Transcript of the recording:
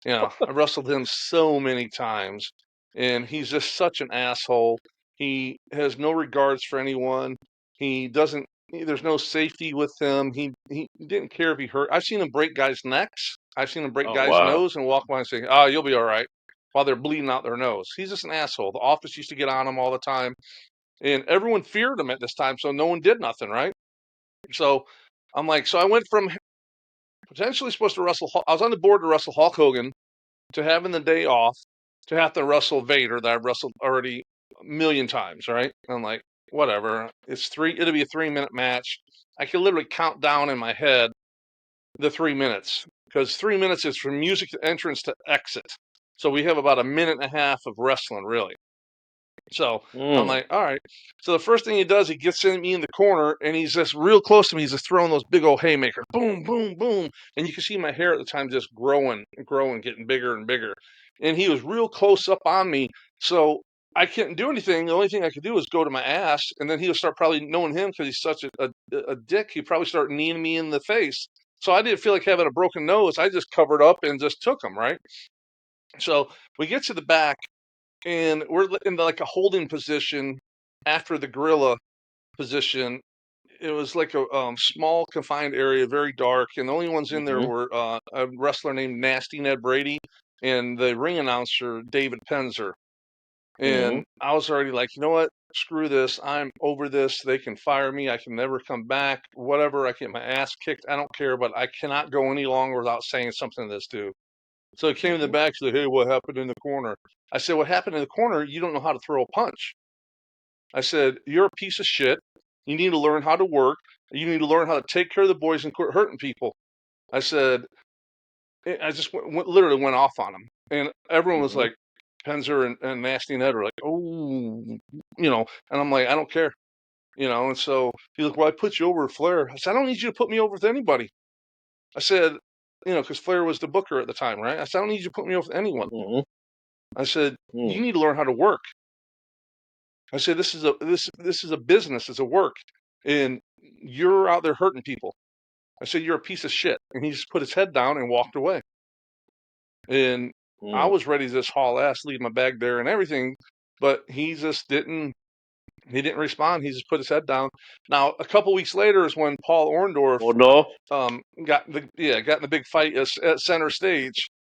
I wrestled him so many times, and he's just such an asshole. He has no regards for anyone. He doesn't. There's no safety with him. He didn't care if he hurt. I've seen him break guys' necks. I've seen him break Oh guys' wow. nose and walk by and say, "Oh, you'll be all right," while they're bleeding out their nose. He's just an asshole. The office used to get on him all the time, and everyone feared him at this time, so no one did nothing, right? So I'm like, so I went from potentially supposed to wrestle. I was on the board to wrestle Hulk Hogan, to having the day off, to have to wrestle Vader that I've wrestled already a million times, right? And I'm like, whatever. It'll be a 3 minute match. I can literally count down in my head the 3 minutes because 3 minutes is from music to entrance to exit. So we have about a minute and a half of wrestling, really. So I'm Mm. like, all right. So the first thing he does, he gets me in the corner and he's just real close to me. He's just throwing those big old haymakers, boom, boom, boom. And you can see my hair at the time just growing, getting bigger and bigger. And he was real close up on me. So I couldn't do anything. The only thing I could do was go to my ass. And then he'll start probably knowing him because he's such a dick. He'd probably start kneeing me in the face. So I didn't feel like having a broken nose. I just covered up and just took him, right? So we get to the back and we're in like a holding position after the gorilla position. It was like a small confined area, very dark, and the only ones in there Mm-hmm. were a wrestler named Nasty Ned Brady and the ring announcer David Penzer. Mm-hmm. And I was already like, you know what? Screw this. I'm over this. They can fire me. I can never come back. Whatever. I get my ass kicked. I don't care, but I cannot go any longer without saying something to this dude. So he came in the Mm-hmm. back and said, hey, what happened in the corner? I said, what happened in the corner? You don't know how to throw a punch. I said, you're a piece of shit. You need to learn how to work. You need to learn how to take care of the boys and quit hurting people. I said, I just literally went off on him. And everyone was Mm-hmm. like, Penzer and Nasty Ned were like, oh, and I'm like, I don't care, And so he's like, well, I put you over with Flair. I said, I don't need you to put me over with anybody. I said, because Flair was the booker at the time, right? I said, I don't need you to put me over with anyone. Mm-hmm. I said, Mm. you need to learn how to work. I said, this is a business, it's a work, and you're out there hurting people. I said, you're a piece of shit. And he just put his head down and walked away. And I Mm. was ready to just haul ass, leave my bag there and everything, but he just didn't. He didn't respond. He just put his head down. Now, a couple weeks later is when Paul Orndorff Oh no. got in the big fight at center stage,